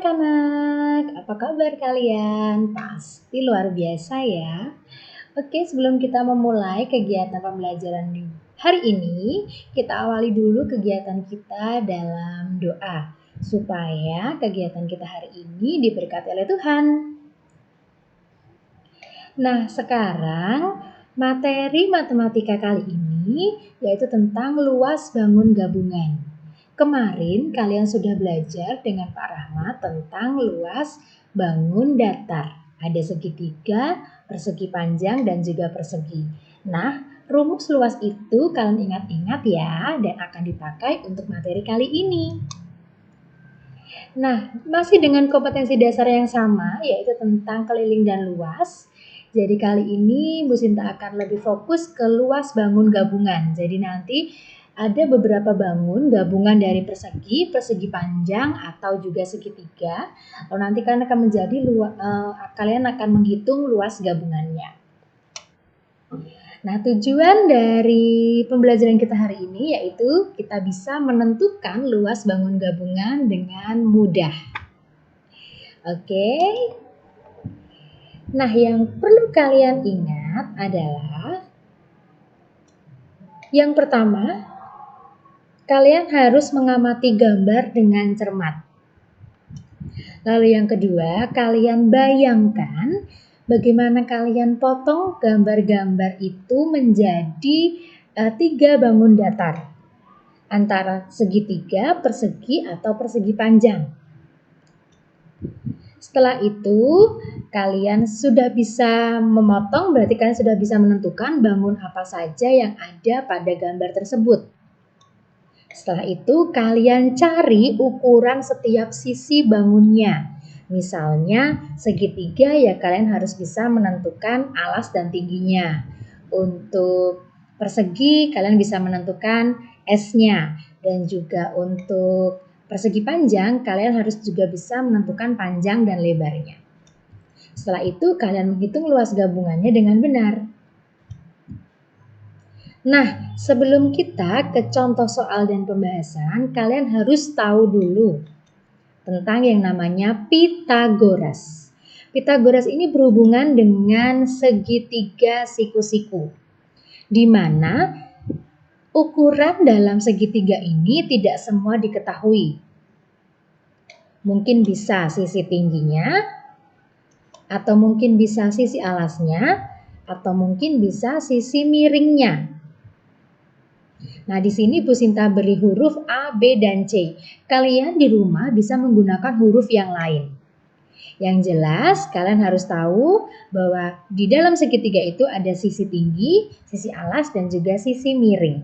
anak-anak, apa kabar kalian? Pasti luar biasa ya. Oke, sebelum kita memulai kegiatan pembelajaran di hari ini, kita awali dulu kegiatan kita dalam doa, supaya kegiatan kita hari ini diberkati oleh Tuhan. Nah, sekarang materi matematika kali ini yaitu tentang luas bangun gabungan. Kemarin kalian sudah belajar dengan Pak Rahmat tentang luas bangun datar. Ada segitiga, persegi panjang, dan juga persegi. Nah, rumus luas itu kalian ingat-ingat ya dan akan dipakai untuk materi kali ini. Nah, masih dengan kompetensi dasar yang sama yaitu tentang keliling dan luas. Jadi kali ini Bu Sinta akan lebih fokus ke luas bangun gabungan. Jadi nanti ada beberapa bangun gabungan dari persegi, persegi panjang atau juga segitiga. Lalu nanti kalian akan menghitung luas gabungannya. Nah, tujuan dari pembelajaran kita hari ini yaitu kita bisa menentukan luas bangun gabungan dengan mudah. Oke. Nah, yang perlu kalian ingat adalah yang pertama, kalian harus mengamati gambar dengan cermat. Lalu yang kedua, kalian bayangkan bagaimana kalian potong gambar-gambar itu menjadi 3 bangun datar. Antara segitiga, persegi, atau persegi panjang. Setelah itu, kalian sudah bisa memotong, berarti kalian sudah bisa menentukan bangun apa saja yang ada pada gambar tersebut. Setelah itu, kalian cari ukuran setiap sisi bangunnya. Misalnya, segitiga ya kalian harus bisa menentukan alas dan tingginya. Untuk persegi, kalian bisa menentukan S-nya. Dan juga untuk persegi panjang, kalian harus juga bisa menentukan panjang dan lebarnya. Setelah itu, kalian menghitung luas gabungannya dengan benar. Nah, sebelum kita ke contoh soal dan pembahasan, kalian harus tahu dulu tentang yang namanya Pitagoras. Pitagoras ini berhubungan dengan segitiga siku-siku, di mana ukuran dalam segitiga ini tidak semua diketahui. Mungkin bisa sisi tingginya, atau mungkin bisa sisi alasnya, atau mungkin bisa sisi miringnya. Nah, di sini Bu Sinta beri huruf A, B, dan C. Kalian di rumah bisa menggunakan huruf yang lain. Yang jelas, kalian harus tahu bahwa di dalam segitiga itu ada sisi tinggi, sisi alas, dan juga sisi miring.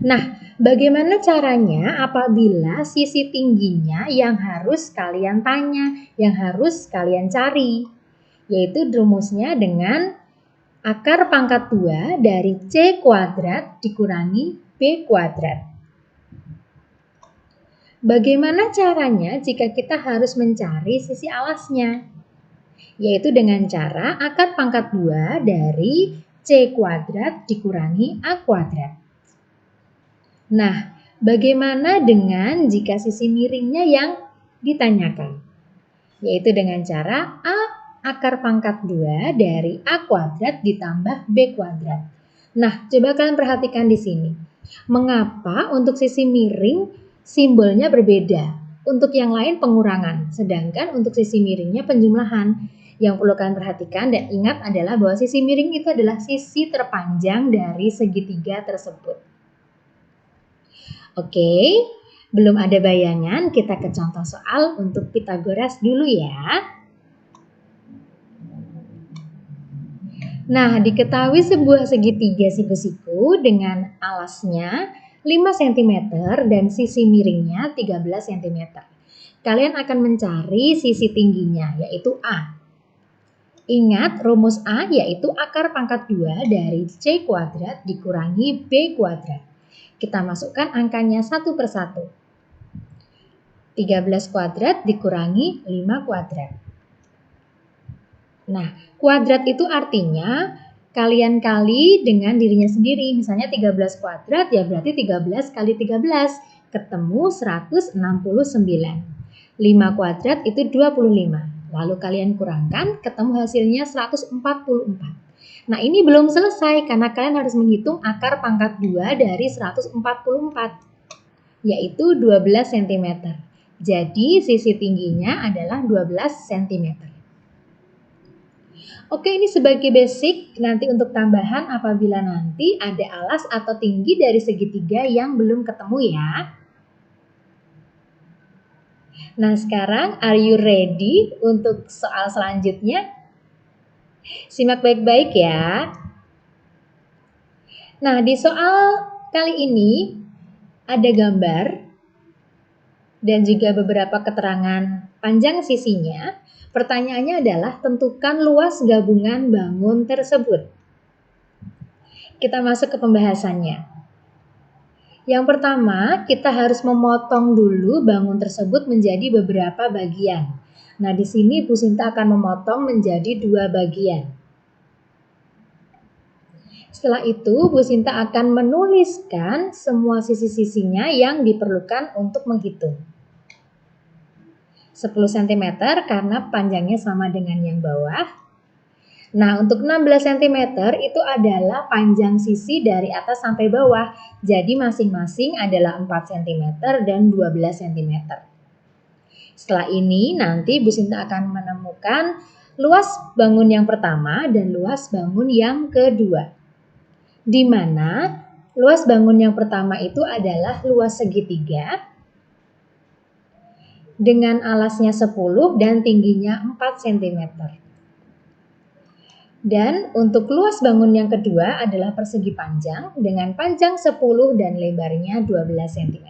Nah, bagaimana caranya apabila sisi tingginya yang harus kalian tanya, yang harus kalian cari? Yaitu rumusnya dengan akar pangkat 2 dari C kuadrat dikurangi B kuadrat. Bagaimana caranya jika kita harus mencari sisi alasnya? Yaitu dengan cara akar pangkat 2 dari C kuadrat dikurangi A kuadrat. Nah, bagaimana dengan jika sisi miringnya yang ditanyakan? Yaitu dengan cara A akar pangkat 2 dari A kuadrat ditambah B kuadrat. Nah, coba kalian perhatikan di sini. Mengapa untuk sisi miring simbolnya berbeda? Untuk yang lain pengurangan, sedangkan untuk sisi miringnya penjumlahan. Yang perlu kalian perhatikan dan ingat adalah bahwa sisi miring itu adalah sisi terpanjang dari segitiga tersebut. Oke, belum ada bayangan, kita ke contoh soal untuk Pitagoras dulu ya. Nah, diketahui sebuah segitiga siku-siku dengan alasnya 5 cm dan sisi miringnya 13 cm. Kalian akan mencari sisi tingginya, yaitu A. Ingat, rumus A yaitu akar pangkat 2 dari C kuadrat dikurangi B kuadrat. Kita masukkan angkanya satu per satu. 13 kuadrat dikurangi 5 kuadrat. Nah, kuadrat itu artinya kalian kali dengan dirinya sendiri. Misalnya 13 kuadrat ya berarti 13 kali 13 ketemu 169. 5 kuadrat itu 25. Lalu kalian kurangkan, ketemu hasilnya 144. Nah, ini belum selesai karena kalian harus menghitung akar pangkat 2 dari 144, yaitu 12 cm. Jadi, sisi tingginya adalah 12 cm. Oke, ini sebagai basic. Nanti untuk tambahan apabila nanti ada alas atau tinggi dari segitiga yang belum ketemu ya. Nah, sekarang are you ready untuk soal selanjutnya? Simak baik-baik ya. Nah, di soal kali ini ada gambar dan juga beberapa keterangan panjang sisinya. Pertanyaannya adalah tentukan luas gabungan bangun tersebut. Kita masuk ke pembahasannya. Yang pertama, kita harus memotong dulu bangun tersebut menjadi beberapa bagian. Nah, di sini Bu Sinta akan memotong menjadi 2 bagian. Setelah itu, Bu Sinta akan menuliskan semua sisi-sisinya yang diperlukan untuk menghitung. 10 cm karena panjangnya sama dengan yang bawah. Nah, untuk 16 cm itu adalah panjang sisi dari atas sampai bawah. Jadi masing-masing adalah 4 cm dan 12 cm. Setelah ini nanti Bu Sinta akan menemukan luas bangun yang pertama dan luas bangun yang kedua. Di mana luas bangun yang pertama itu adalah luas segitiga dengan alasnya 10 dan tingginya 4 cm. Dan untuk luas bangun yang kedua adalah persegi panjang dengan panjang 10 dan lebarnya 12 cm.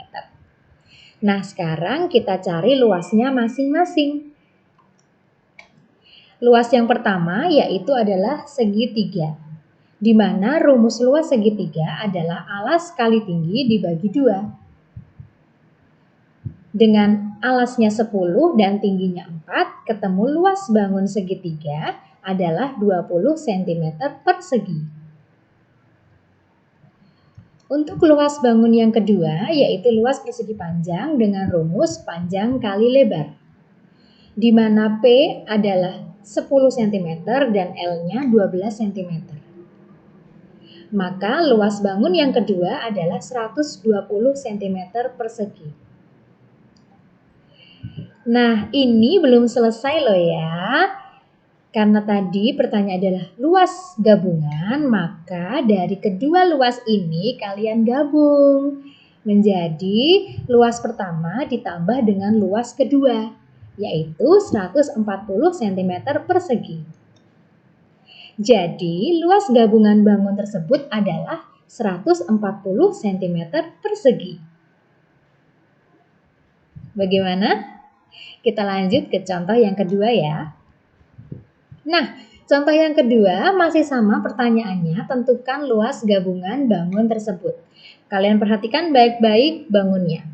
Nah, sekarang kita cari luasnya masing-masing. Luas yang pertama yaitu adalah segitiga, di mana rumus luas segitiga adalah alas kali tinggi dibagi 2. Dengan alasnya 10 dan tingginya 4, ketemu luas bangun segitiga adalah 20 cm persegi. Untuk luas bangun yang kedua, yaitu luas persegi panjang dengan rumus panjang kali lebar, di mana P adalah 10 cm dan L-nya 12 cm. Maka luas bangun yang kedua adalah 120 cm persegi. Nah, ini belum selesai loh ya. Karena tadi pertanyaan adalah luas gabungan, maka dari kedua luas ini kalian gabung menjadi luas pertama ditambah dengan luas kedua, yaitu 140 cm persegi. Jadi, luas gabungan bangun tersebut adalah 140 cm persegi. Bagaimana? Kita lanjut ke contoh yang kedua ya. Nah, contoh yang kedua masih sama pertanyaannya, tentukan luas gabungan bangun tersebut. Kalian perhatikan baik-baik bangunnya.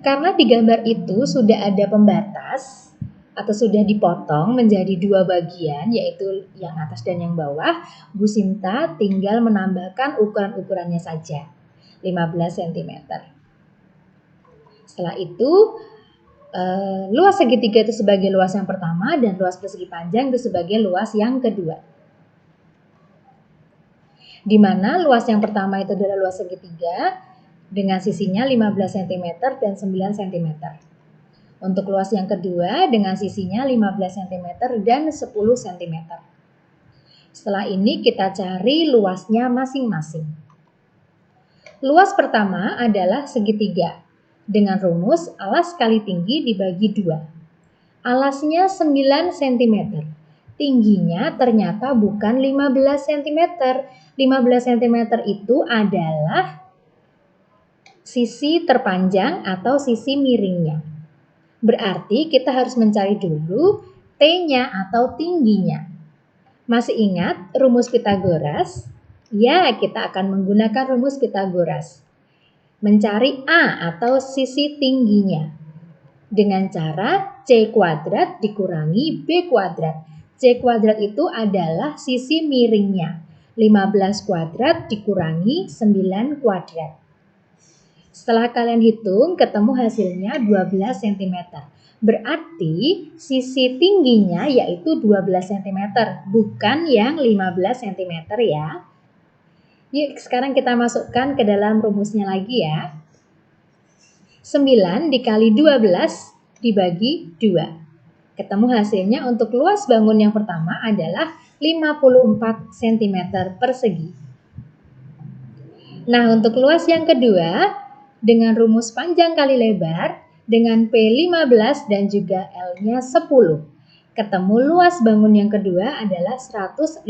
Karena di gambar itu sudah ada pembatas atau sudah dipotong menjadi 2 bagian, yaitu yang atas dan yang bawah, Bu Sinta tinggal menambahkan ukuran-ukurannya saja, 15 cm. Setelah itu, luas segitiga itu sebagai luas yang pertama dan luas persegi panjang itu sebagai luas yang kedua. Di mana luas yang pertama itu adalah luas segitiga dengan sisinya 15 cm dan 9 cm. Untuk luas yang kedua dengan sisinya 15 cm dan 10 cm. Setelah ini kita cari luasnya masing-masing. Luas pertama adalah segitiga dengan rumus alas kali tinggi dibagi 2. Alasnya 9 cm. Tingginya ternyata bukan 15 cm. 15 cm itu adalah sisi terpanjang atau sisi miringnya. Berarti kita harus mencari dulu T-nya atau tingginya. Masih ingat rumus Pythagoras? Ya, kita akan menggunakan rumus Pythagoras. Mencari A atau sisi tingginya dengan cara C kuadrat dikurangi B kuadrat. C kuadrat itu adalah sisi miringnya. 15 kuadrat dikurangi 9 kuadrat. Setelah kalian hitung, ketemu hasilnya 12 cm. Berarti sisi tingginya yaitu 12 cm, bukan yang 15 cm ya. Yuk sekarang kita masukkan ke dalam rumusnya lagi ya. 9 dikali 12 dibagi 2. Ketemu hasilnya untuk luas bangun yang pertama adalah 54 cm persegi. Nah, untuk luas yang kedua, dengan rumus panjang kali lebar, dengan P15 dan juga L-nya 10. Ketemu luas bangun yang kedua adalah 150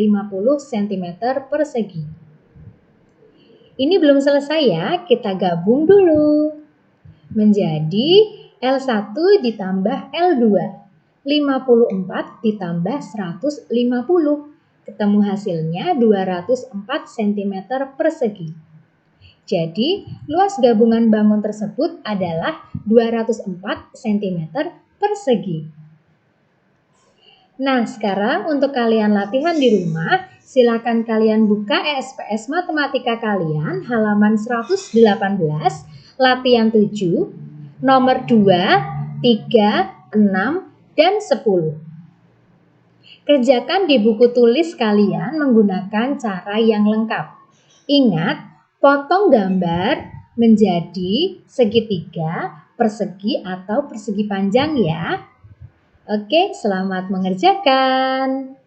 cm persegi. Ini belum selesai ya, kita gabung dulu. Menjadi L1 ditambah L2. 54 ditambah 150. Ketemu hasilnya 204 cm persegi. Jadi, luas gabungan bangun tersebut adalah 204 cm persegi. Nah, sekarang untuk kalian latihan di rumah, silakan kalian buka ESPS Matematika kalian halaman 118, latihan 7, nomor 2, 3, 6, dan 10. Kerjakan di buku tulis kalian menggunakan cara yang lengkap. Ingat, potong gambar menjadi segitiga, persegi, atau persegi panjang ya. Oke, selamat mengerjakan.